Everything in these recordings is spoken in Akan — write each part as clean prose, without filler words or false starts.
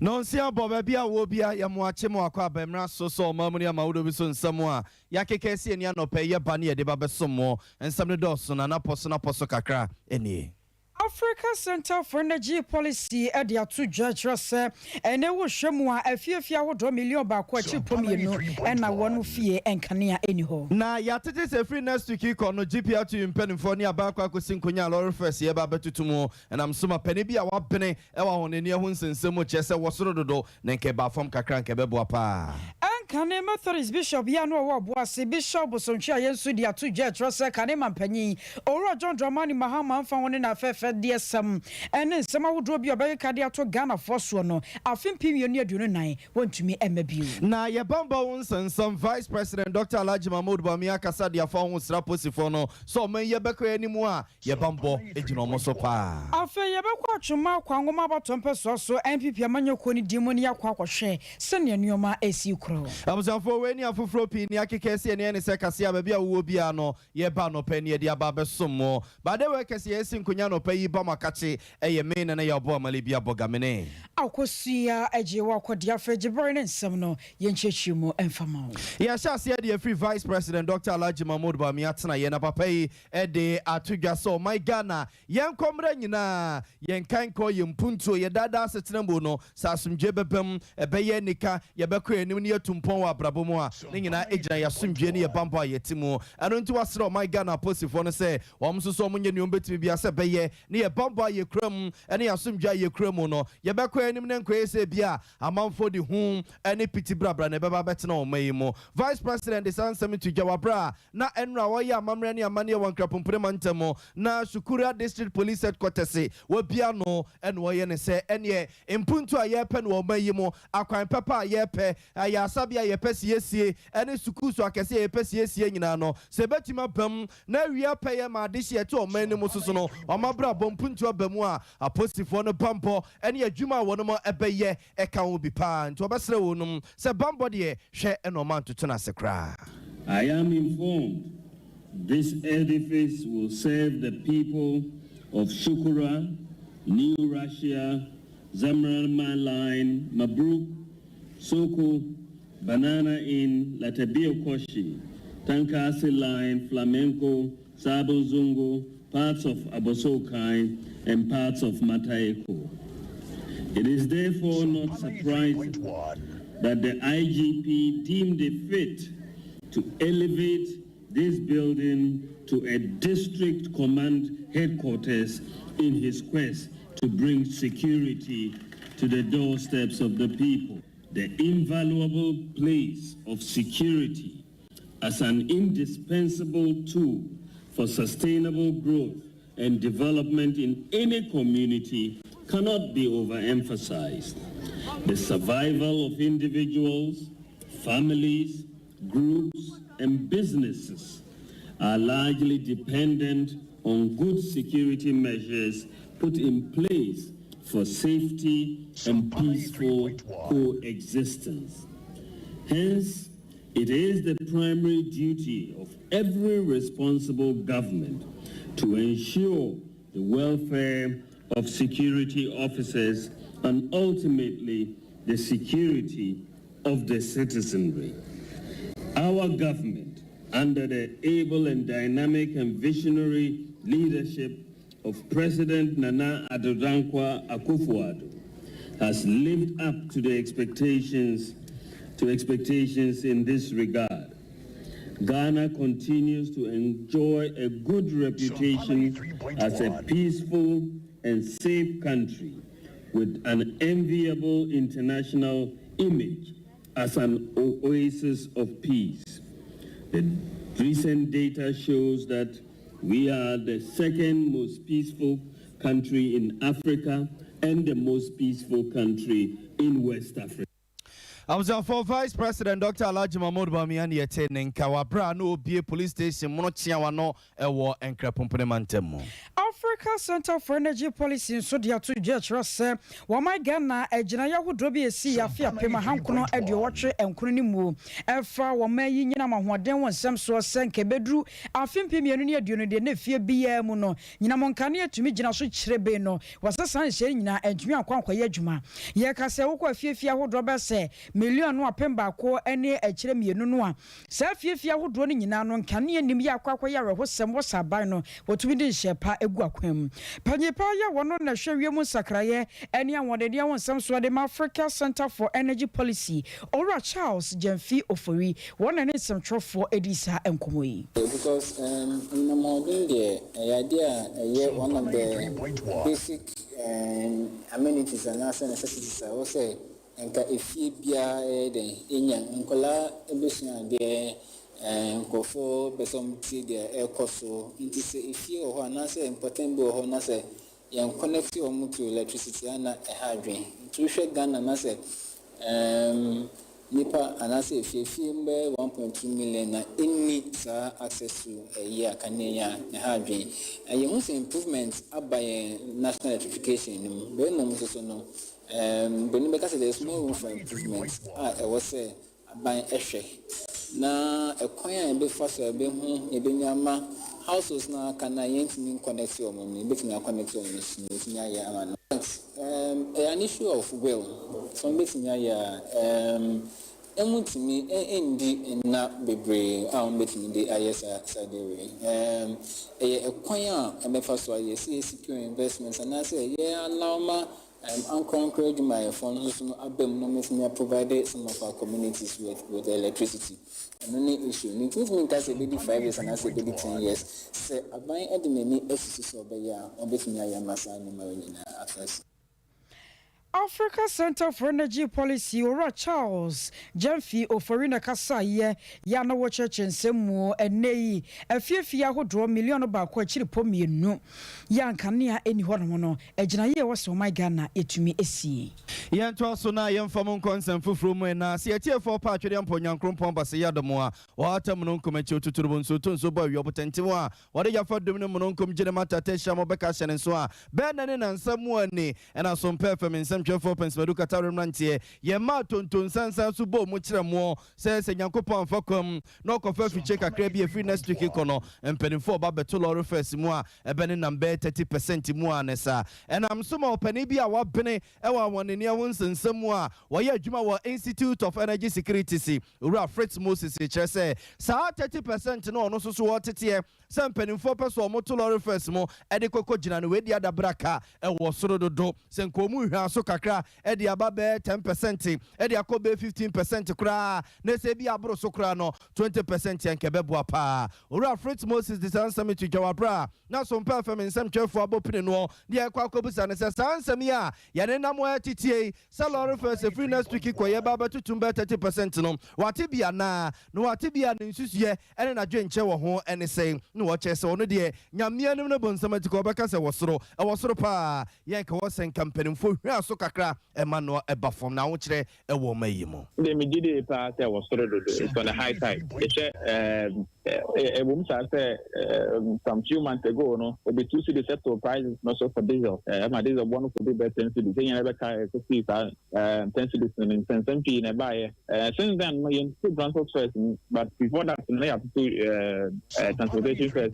No sia boba bia wo bia ya moache mo akwa bemra so mamuni amawdo bi so nsamo a ya kekesi eni anope ye ba ne ye de ba besomo nsam ne doso na poso kakra eni Africa Center for Energy Policy at the two judges and they will show more a few million back what you promise and I want to fear and Kania anyhow. Na ya tete se free next week no GPR to impen for near back ko sinkonya lor first ye ba betutumo and I'm suma peni bia wa pene e wa hon ne ho nsensemo chese wosoro dodo na nke ba fam kakra nke bebo apa. Kane Methodist Bishop Yano Wabuasi Bishop Sonchia Yensu dia two judges Kane Mampanyi Oro John Dramani Mahama found in a fefe dear some and then some would drop your baby cardia to Ghana for no I think Pioneer Dunai want to me MBU. Na ye bamba and some Vice President Dr. Alhaji Mahmoud Bawumia kasa dia fa ho sra posifono so man ye beko animo ye bambo ejino moso pa. Afa ye beko atwuma kwangoma batompe so MPP amanyoko ni dimoni yakwa kwhwe sene nuoma esi kro. Abuzafo weni afufro pi ni akekese ne se kase abia wo bia no ye ba no pa ni de aba besomo ba de we kese esi nkonya no pa yi ba makache eye me na ye obo amale bia bogamene akosia ejewa akodia fejibere ne nsem no ye nchechimu enfama ya shase de free Vice President Dr. Alhaji Mahmoud Bawumia tena ye na papa yi de atudwa so my Ghana yen komra nyina yen kan ko ye mpuntuo ye dada asetenambo no sasumje bebem ebeye nika ye beko enim ne yatumpo wa brabomu a ne nyina ejina ya sumdwe ne ye bambo ayetimu eno nti wasro my Ghana posifo no se womso so munye ne ombetimi bia se beye ne ye bambo ayekram ene ya sumdwe ayekram no ye beko enim ne nkoyese bia amanfo di hum ene piti brabra ne beba betena o mayimo Vice President de sansem to jawabra na enra wo ya amamre ne amane wankrapompre mantemo na Shukura District Police Headquarters wo bia no ene wo ye ne se ene impuntu ayepe no mayimo akwan papa ayepe ya sabia ye pesiesie ene sukusu akese ye pesiesie nyina no se betima bam na wia peye ma de hye to oman mu soso no omabra bompuntu abamu a apostifo no bambo ene adwuma wono mo ebeye eka wo bi pa nti obesre wonum se bambo de hwe eno man to tuna sekra. I am informed this edifice will serve the people of Shukura, New Russia, Zamraman Line, Mabruk, Soko, Banana Inn, Latabio Koshi, Tankasi Line, Flamenco, Sabo Zungo, parts of Abosokai, and parts of Mataeko. It is therefore not surprising that the IGP deemed it fit to elevate this building to a district command headquarters in his quest to bring security to the doorsteps of the people. The invaluable place of security as an indispensable tool for sustainable growth and development in any community cannot be overemphasized. The survival of individuals, families, groups, and businesses are largely dependent on good security measures put in place for safety and peaceful coexistence. Hence, it is the primary duty of every responsible government to ensure the welfare of security officers and ultimately the security of the citizenry. Our government, under the able and dynamic and visionary leadership of President Nana Addo Akufo-Addo, has lived up to the expectations in this regard. Ghana continues to enjoy a good reputation as a peaceful and safe country with an enviable international image as an oasis of peace. The recent data shows that we are the second most peaceful country in Africa and the most peaceful country in West Africa. I was for Vice President Dr. Alhaji Mahmoud Bawumia ne yetene nka wabra no obie police station mono chiawa no ewo enkrapompene mantemo. Africa Center for Energy Policy nso de ato dwa se wo my Ghana agina ya hodro bi esi ya fe apema hankono ade wotwe enkono ni mu efa wo ma yi nyina mahoden won nsem so senke bedru afempem yenu ne aduonu de na fie biya mu no nyina monkane atumi gina so kirebe no wasasa nhyɛ nyina antumi akwankwaye adwuma ye ka se wo kwa fiefia hodro be se million no apemba ko ene akire mienu no a sa fiefia hodro no nyina no nkane anim ya akwakwye arehosem wo saban no wotumi de hyepa egu akwam panyepa ya wono na hwehwe mu sakraye ene awode de won nsem so de Africa Center for Energy Policy Ora Charles Jamfi Ofori wona ne nsɛmtwerɛfoɔ edisa enkomo yi because in the modern day idea one of the basic amenities and necessities I will say nka efie bia den enya nkola ebesua de nkofo besom ti de ekoso nti se efie ho anase important be ho na se yan connect o to electricity ana ehadwen to hwe Ghana na se nipa anase efie mbe 1.2 million na any access to a year kanenya ehadwen ye hu se improvement by national electrification be no so no when because there's more room for improvement I was say by ehwe na ekwan be fast be hu e be nyama houses na kana yentini connect your money betimi connect your machine betimi aya ama an issue of will some betimi aya emutimi endi na bebre betimi de ayesa sadere ekwan a be fast so aye secure investments and I say allow ma encourage my funds to provided some of our communities with electricity. And only issue. It means that maybe 5 years and I say maybe 10 years. Say, I buy at the many SCs over here, on between I am a son in first. Africa Center for Energy Policy Ora Charles Jamfi Oforina Kasaye ya na wo church nsemu enei afiefia hodro million ba kwa chiri pomienu ya nkanea eni hono no agina ye wo my Ghana etumi esi ye nto so na ye mfam konsem fufuru mu na se etie for pa atwede mponyankrompon ba se yadom a wa atam no nkomachi otuturu nso to nso ba wi obotentimo a wode ya fa dum no nkom gire mata tesha mo beka hye nso a be na ne na nsamu ani na Sompa FM for Pensmedu Katarum Nantie, ye ma tonton sansa subo mu kiremo se Nyankopon fakom no kofa fi check akra free next week kono empenifo ba beto lorry first mu a ebene number 30% mu anesa enam so ma opani bi a wabene ewa wonene wonsensam mu a woye adwuma wo Institute of Energy Security si ura Fritz Moses kire se sa 30% no ono so so wotete se empenifo peso mo to lorry first mu ede kokko gina no we dia da braka ewo soro dodo se nkomu hwa so kakra edi ababe 10% edi akobe 15% kura na se bi abro so kura no 20% yankebe boa pa ora Fritz Moses this answer to Jawabra na Sompa FM nsem twefo abopine no de akwa akobusa ne se sansem ya yane namo atitie salary first free next week koye baba tutumbe 30% no wate bia na no wate bia ne nsusuye ene na dwenche wo ho ene sei no wo chese ono de nyamia nim no bonsam atiko beka se wosoro pa yanka wo sen campaign fo hwa so kakra emano eba from na wo kire e wo mayimo de me gide pa se wosoro dodo it's on a high tide ebum sa say some few months ago no we two see the settle prices not so for diesel my diesel one could be better than the thing ever can see 10 cedis in SMP na buy since then you two transport first but before that you have to transportation first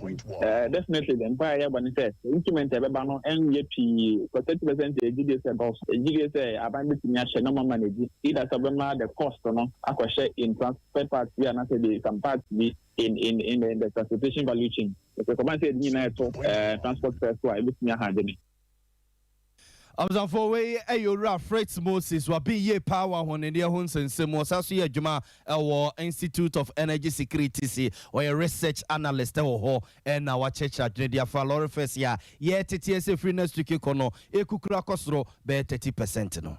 definitely the empire when it says instrument e be ba no NYP for 30% GDS say abandon to nya no manage either sabema the cost no akwhye in transport parts we are not say some parts be in the transportation value chain. Because come say to transport first why bit me handle. Amazon for way ayora Fritz Moses wa be ye power won in their homes and some was also ye juma our Institute of Energy Security si or a research analyst ho and our church at Media for Lord first year ye TTS free next week kono e kukura kosro be 30% no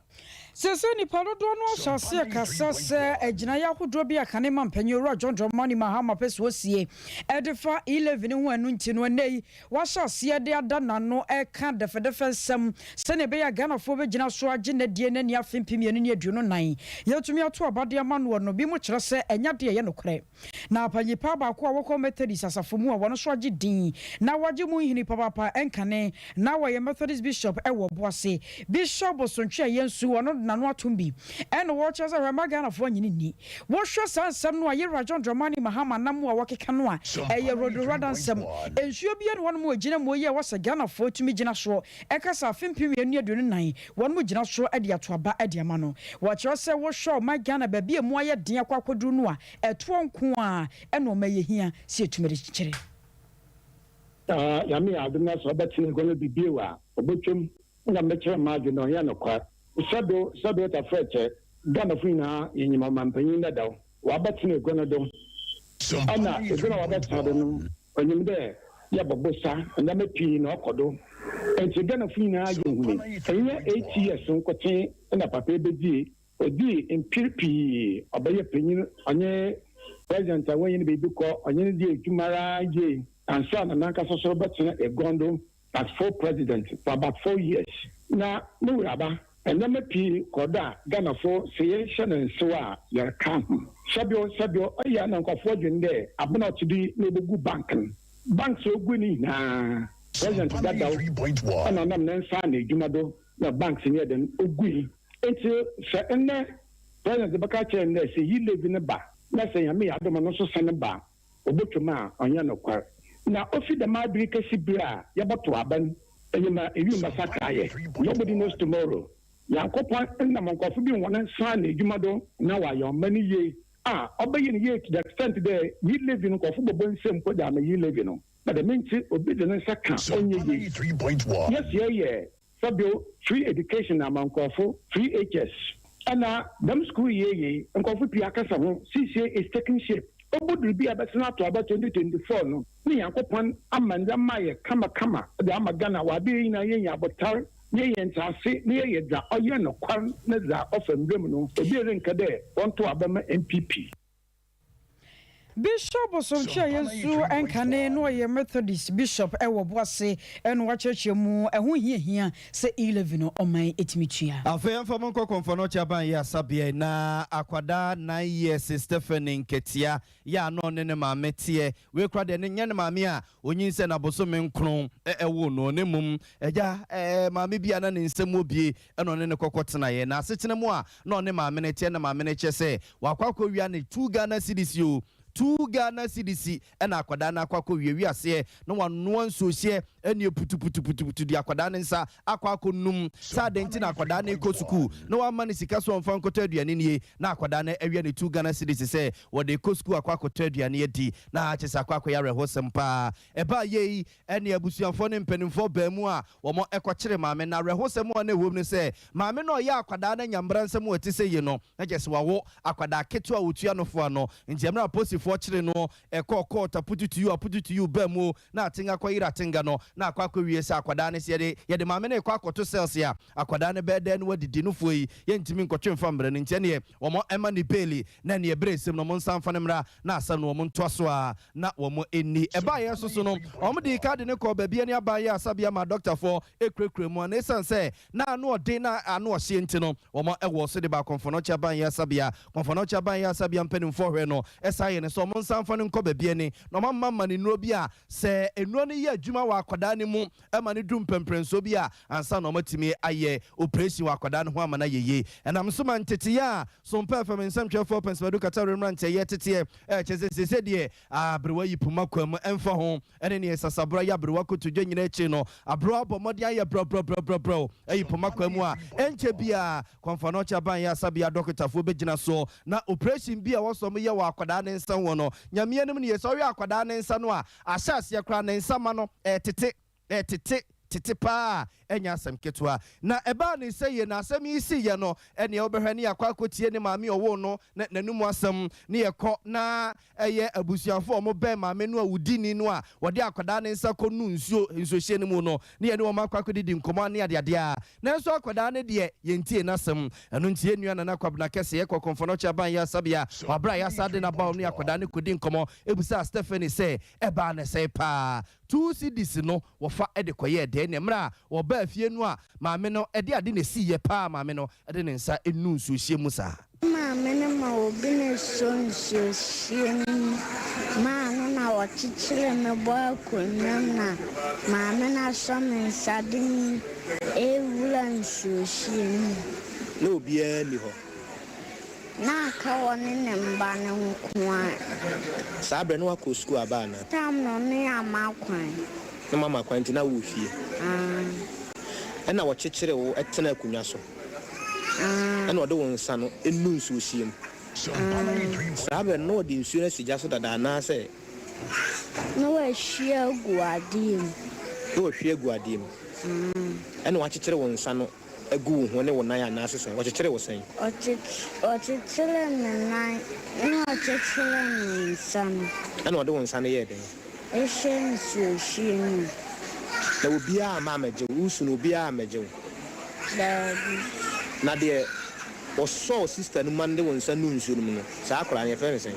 Sese ni parodo no asase kasa se agina ya hodo bi akane mampanyo ro John Money Mahama peso sie edefa 11 ho anu nti no nei wa asase de ada nano eka defedefe nsem se ne be ya Ghana fo be gina so age na die na ni afempim ye ne aduno nan yetumi ato abade ama no no bi mu kire se enya de ye nokre na apanyipa ba ko awoko Methodist asafo mu a wono so age din na waje mu hini papa enkane na wa ye Methodist bishop ewo boase bishop Osontwe yensu wono nano atumbi eno watch as a Ramagana for nyini wo hwe sansam no aye John Dramani Mahama namu a wakeka no a eye rodo radansam ensuo bia no wono mo agina mo ye wasa Ghana for tumi gina so ekasa fimpim enu aduno nan wono mo gina so ade atoaba ade ama no watch se wo hwe my Ghana ba bia mo aye den akwakodu no a eto nko a eno ma ye hia se etumere kikire ya me aduna so betini gono bibiewa obotwem na mekere maadwe no ya no kwa Sado ta freche Ghana fina yenyima mampanyin da daw wa batine gono do ana egona wa batade no onyim de ya bobosa na mepi na okodo enti Ghana fina ayehuni enye 8 years nkote na papa ebedi odi impirpi obaye panyin onye president awenye be bi ko onye di edwumara ye ansa na nanka sosoro batine egondo as full president for about 4 years na no raba and then me koda Ghana for selection and so your come. Sabio, ya na nkofo dwende abuna tidi no begu bank so guni na president dada ana nam nansa na edwumado na banks near den ogui enti se enne president baka che nne se yi levi ne ba na se ya me adoma no so sene ba obotuma onya no kwar na ofi the madri kasibira ya bato aban enyima ewi masakaye nobody knows tomorrow Yankopon na mankofu bi wona nsa na edwumado na wa yo mani ye obaye ne ye to the extent there we live in kofu bobo nsem ko da na ye live no but the minti obi de nsa ka onye ye 3.1 yes sabio free education na mankofu free HS ana them school ye nkofu pi akasa ho CCA is taking shape obodu bi abesina to about 2024 no ni Yankopon amanda maye kama de amagana wa bi na ye abotar ye yentase ne ye da oye no kwan ne za ofemdem no ebi renka de onto abama MPP Bishop Osontwe yensu enkane no ye Methodist bishop ewo boase eno wacheche mu eho hia se 11 no oman etimitua afa mfamo nkokonfo no chaban ya sabia na akwada 9 years Stephen Nketia ya no ne maametie we kra de ne nya ne maame a onyinse na bosome nkron ewo no ne mum eja maame bia na ne nsem obie eno ne kokotena ye na asechene mu a no ne maame ne tie na maame ne chese wakwakọ wia ne 2 Ghana cedis yo 2 Ghana cedis ena akwada na akwakọ wi ase no wano ansohye eni putu di akwada ne nsa akwakọ num sa denti na akwada na ekosuku no wa mani sika so mfa nkoto aduane nie na akwada na awia ne 2 Ghana cedis se wo de ekosuku akwakọ to aduane edi na achese akwakọ ya rehosem pa eba ye eni abusuafo ne mpanimfo ba mu a wo mo ekọkire maame na rehosem na ewom ne se maame no ya akwada na nyambra nsem wo tese ye no achese wawo akwada keto a wotua no fo ano njemra posi fo kire no ekọ taputu to you ba mu na atinga kwa ira tinga no na akwakọ wie se akwada ne se ye de maame na ekọ to sales ya akwada ne bede no wadidi no fo yi ye ntimi nkọtwe mfa mbre ne ntie ne wo mo ema ni beli na ne ebresem no mo nsan fa ne mra na asam no mo ntoaso a na wo mo eni eba ye so no wo mo di card ne ko ba bia ne aba ye asabia ma doctor for ekrekre mu na esanse na anu ode na anu ohye nti no wo mo ewo so de ba konfono cha ban ye asabia konfono cha ban ye asabia mpanim fo hwe no esa ye ne so mo nsan fa ne nko ba bia ne no mamma ne nuro bia se enuro ne ye adwuma wa akwada ne mu ema ne dum pemprenso bia ansa no matimi aye operation wa akwada ne ho ama na yeye enam so man tete ya Sompa FM nsɛmtwe 4 pensado kata remrant ye tete chese de abrewa yipuma kwam emfa ho ene ne sasabra ya abrewa kotudwe nyina echi no abrewa bomodi aye bro yipuma kwam a enche bia konfano cha ban ya sabia doctor fo begina so na operation bia wosom ye wa akwada ne nsa ho no nyame anim ne ye so wi akwada ne nsa no a ahyase yakra ne nsa ma no tete pa enya asem ketua na eba ne sey na asem yi si ye no ene obehwe ne yakwa kotie ne maame owo no na nanum asem ne yekọ na eye abusuafo omo be maame no awudi ni no a wode akwada ne nsa kọ nu nsuo hye ne mu no ne ye ne omo akwa kodidi nkomo ne ade ade a na nso akwada ne de yentie na asem eno ntie nua na kwabna kese ye kokon no chaban ya sabia wabra ya sade na bawo ne akwada ne kodi nkomo ebusa Stephanie say eba ne say pa 2 CDs no wofa ede koye de ne mra wo ba fie no a maame no ede ade ne si ye pa maame no ede ne nsa enu nsu hye mu sa maame ne ma obi ne so nsu hye ma no na wo chichire me bo akonwam na maame na so me nsa de ewula nsu hye no bia ni ho na ka woni ne mba ne nkoa sabre no akọ school aba na tam no ne amakwan no mama kwanti na wo fie ena wo chechire wo etena akunwa so ena wo de won nsa no enu nsu hiem sabre no de nsu na sigya so dada na se no wa hia guadim ena wo chechire won nsa no agu ho ne wo nan ya na asese wo chechire wo sen o chechire ne nan no chechire ne nsa no ena wo de won nsa no ye den ehye nsu hiem na obi a ma maje usu no obi a maje na de o so sister no man de won sa no nsu no sa akora ne fe sen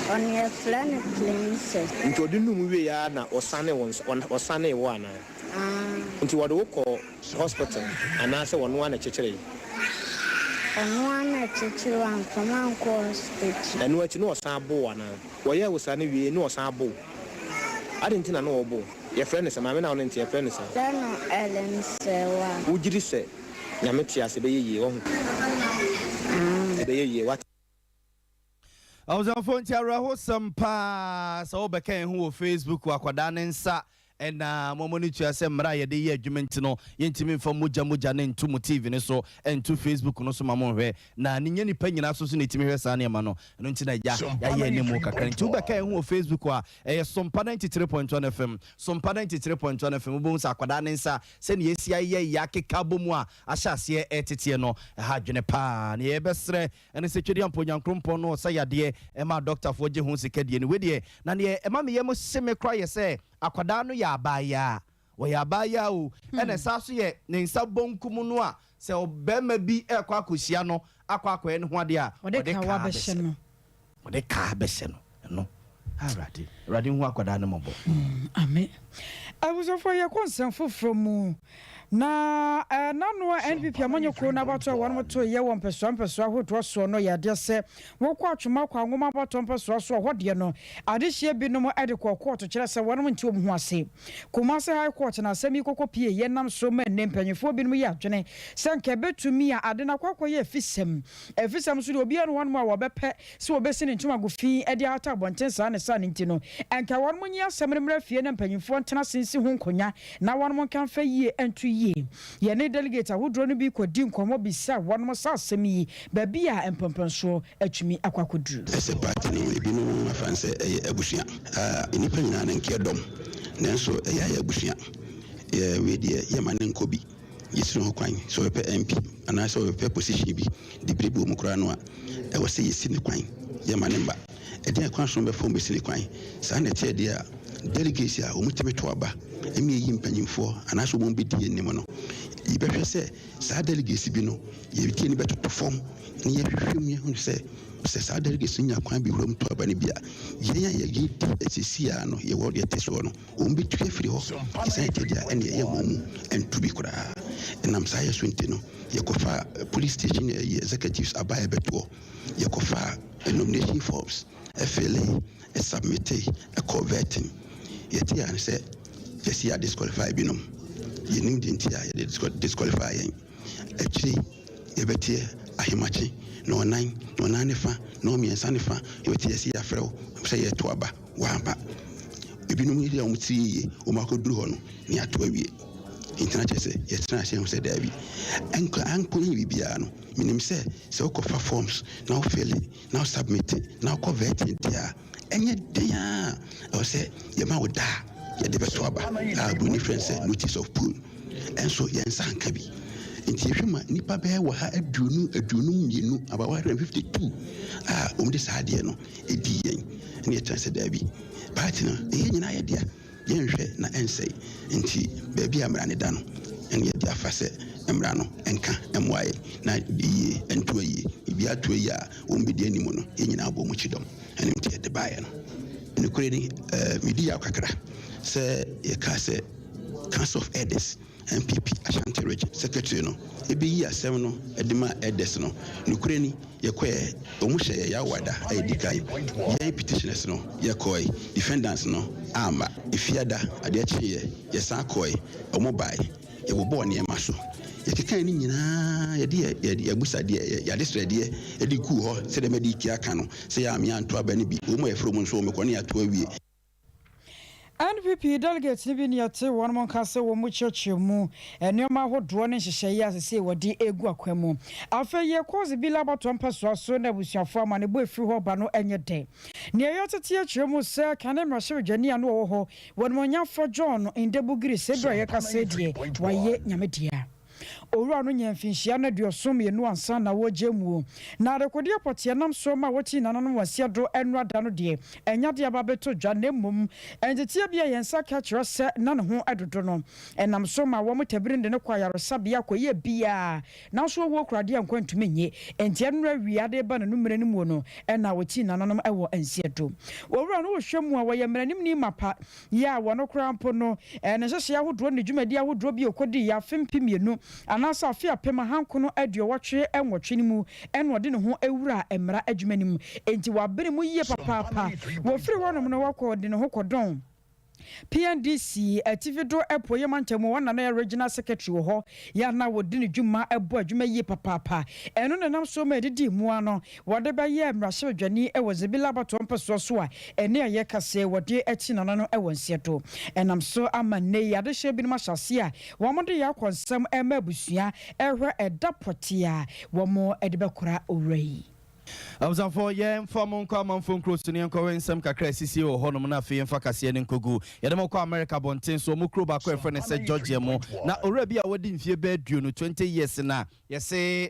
on ye plan princess nti odi no mu we ya na osane wo ana nti wode wo hospital ana se wono ana chechire ono ana chechire an fama ko hospital enu achi no osan abo ana wo ye wo sa ne wie no osan abo adenti na no obo ye friend se maame na won nti ye friend se no elen sewa ujiri se nyame tia se be yeye wo ho be yeye what I was on phone to Sompa so beka hu Facebook akwada ne nsa ena momoni tua se mra ye de ye adwumenti no yentimi mfa moja ne ntu TV ne so entu Facebook no so mamo hwe na ne nyani pa nyina so so netimi hwe sa ne ma no eno nti na ya ye ne mu kakran tu beka hu Facebook a Sompa 93.1 FM Sompa 93.1 FM bo nsa akwada ne nsa se ne yesia ye ya keka bomu a ahyase etete no ha dwene pa ne ye besre ene se twedi amponyankrompo no sa yade ma doctor fo je hu sikadie ne wedie na ne ma me ye mo se me kra ye se akwada no ya abaya wo ya abaya o ene sa so ye ne nsa bonkum no a se obema bi ekwa akosia no akwa ne ho ade a ode ka wa behye no ode ka behye no Radi hu akwada no mobo amen abusofo ye konsefo from na nanu NPP amonye kro na bato won moto ye won peso ahoto so no ya de se wo kwa atwuma kwa nwoma bato peso so hode no adehye bi no mo ade kwa court kire se won mo nti omu ase kuma se high court na semi kokko pie ye nam so ma ne mpanyefo bi no ya adwene se nka betumi a ade na kwakwa ye efisem so de obi anu won mo a wo bepe se wo besi ne ntuma gofi ade ata bonten sa ne sa ne nti no enka won mo nyi asemremra fie ne mpanyefo ntena sensi hu nkonya na won mo kan fa yie entu ye ne delegate awodro no bi kodi nkomo bi sa won mo sa asemi ba bia empempenso atumi akwakoduru ese party no ebi no afanse abusia inipa nyina ne nke dom nanso ya abusia ye we de ye mane nkobi yesiro ho kwan so we pe MP ana so we pe position bi di bribu mu kura no a e wo se yesi ne kwan ye mane mba e de kwan so be fo be sini kwan sa na tie de a delegate a omutime to aba emi yi mpanyimfo ana so mo be die nim no yibehwe se sa delegate bi no ye tie ni beto perform ni ye hwehwem ye hu se sa delegate nya kwan bi hurom to aba ne bia ye ya ye esisi a no ye wo ye teso no o mbi tue firi ho isa tie dia ene ye momu entu bi kura enam sa ye so ntino ye kofa police station executives abaya beto ye kofa nomination forms FLA submit a converting yet ya say yes ya disqualify binom ye nim de ntia ye disqualify yen actually ye betie ahimachi no nan fa no miensa ne fa ye betie si ya frɛ say ye to aba wa ba ebinom ye o mti ye o makoduru ho no ni ato awie international say ye tena say say da bi anko yi bibia no minim say o kofa forms now fill it now submit it now convert it dia enye dia o say ye ma woda ye de beso aba a buni friends notice of pool enso yensa anka bi nti ehwema nipa be wa ha aduonu mienu about 152 de saade no edi yen ne yetanse da bi party no nyina ye dia yenhwe na ensei nti baabi amra ne da no ene ye dia fa se emra no enka emwaye na yi ento yi bi ato yi a ombedi animu no nyina abo mu chidom ene mti de bae no ne kure ni medi ya kakra se ye ka se Council of Elders MPP Ashanti Region Secretary no ebi yi asem no edema elders no nukure ni yekwe omuhye ya wada edikai ye petitioners no yekoi defendants no ama ifiada ade achiye yesan koi omobai yebobo ne maso yekekan ni nyina yede yabusa de ya district de edi ku ho se de mediki aka no se ya amia nto aba ni bi omo efro mu nso omekọ ne ato awie NPP delegates ni bi ni ate won mon kase wo mu cheche mu enioma hodo ne hyehyeye asese wodi egu akwemu afa ye cause bi labato mpaso so na busuafo ama ne bo efiri ho ba no enye de ne yotete akire mu se kane mrahye dwani ano wo ho won mon nyafo John indebugiri se bra ye kase die waye nyamedia Owura no nyamfinhia na duosom ye no ansa na wogemu na rekodi apotie nam so ma woti nanom wase do enrada no de enya de ababeto dwa na mum enjetie bia yensa ka kire se na ne ho adodo no enam so ma wo mutabirinde ne kwayaresa bia koye bia na so wo kurade ankwantume nye entie no awiade ba na numere nim wo no ena woti nanom ewo ensie do owura no hwemu a woye mranim ni mapa ya wo no krampo no ne hyehye ahodo ne dwumadi ahodo bi okodi ya fempimienu anasa afia pema hankono aduo watwe enwotwe ni mu enode ne ho ewura emra adwumanim enti wabere mu yie papa wo firi wonom no wakọ de ne ho kodon PNDC ativido epo ye mantemu wana na regional secretary wo ho ya na wodi ne dwuma ebo adwuma yie papa eno ne nam so ma didi mu ano wode ba ye mrahye dwani e wozebila bato mpeso so a ene ye kase wode achi nana no e wonsieto enam so amane ya de hye bi no mahyase a wo mo de ya konsam e ma busua ehwe edapotia wo mo edebekora owrai Amza for ye inform come phone close to nko wensem kakra sisi o honom na fe mfa kase ne nkogu ye dem ko America bonten so mu kro ba ko efre se Georgia mo na ora bi a wodi mfie ba duo no 20 years na ye say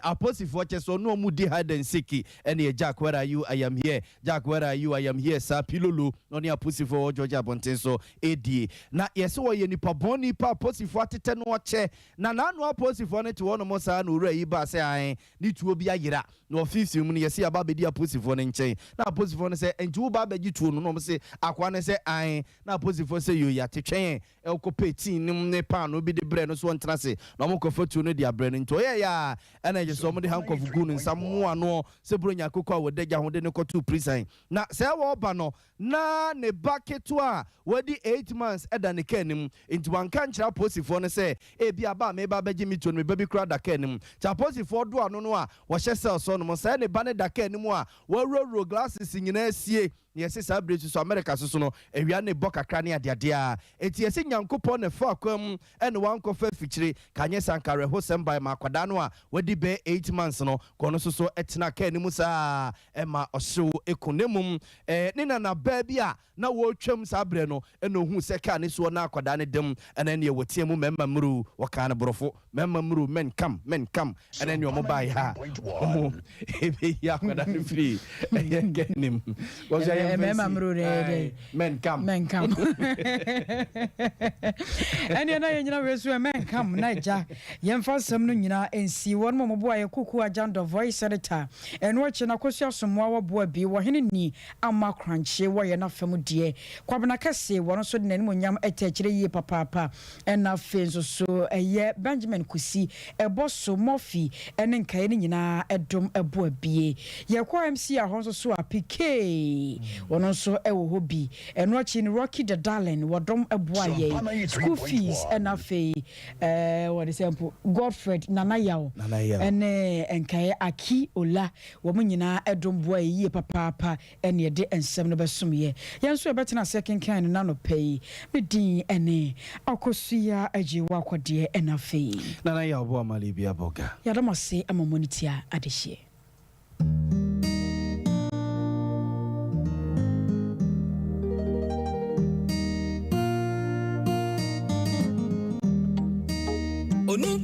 apostle che so no mu di hide and seek ene Jack where are you I am here Jack where are you I am here sa pilolo no ne apostle for Georgia bonten so edi na ye say wo ye nipa boni pa apostle atete no che na no apostle ne to wono mo sa na ora yi ba say an ni tuo bi ayira no office mu yesi aba bedi aposifo ne nchen na aposifo ne se enju ba begi tuo no se akwa ne se an na aposifo se yo ya tetwen elkopeti nim ne pa no bi de bre no so ntena se na mo kofotu no de abre no nto ye ya ena je so mo de hankofu gu no nsam ano se bronya kokwa wodagya ho de ne kotu prison na se wo ba no na ne baketo a wadi 8 months eda ne kanim nti wanka nchira aposifo ne se e bia ba me ba begi mi tuo no me baby kra da kanim cha aposifo do ano no a wo hye sel so no mo se ne ba ne da kanimu a wo ro glasses nyina sie Yes, celebrate so America so no ewia ne boka krane adeade a enti yesi nyankopon ne fa kwam ene wan kofa fichire kanye sankare ho sembai makwada no a wadi be 8 months no kono so etena kanimu sa ema ohyew ekonemum ne na ba bia na wo twam sabre no ene ohu se ka ne so na akwada ne dem ene ne wotie mu memma mru waka ne borofo memma mru men kam ene ne omo bai ha omo ebe ya akwada ne free kenim Memma mrure men come and na yenya we so men come na ja yemfa sam no nyina ensi won mo boa ye kuku agenda voice editor en wo che na kwasua somoa wo boa bi wo hene ni ama kranche wo ye na fam die kwabena kase won so de nanim nyam etachire yi papa en na fe so eye Benjamin Kusi eboso Murphy en nkae ni nyina edom eboa bie ye kwa MC a hon so a PK wono so ewo hobi eno achi ni Rocky the Darling wodom eboa ye school fees ena fe what example Godfred Nanayaw ene enkae Aki Ola wo munyina edom boa ye papa ene de ensem no besom ye yenso ebetena second kind na no pay medin ene akosua ajiwa kwade ena fe Nanayaw boa malibia boga yadamase amamonitia adehye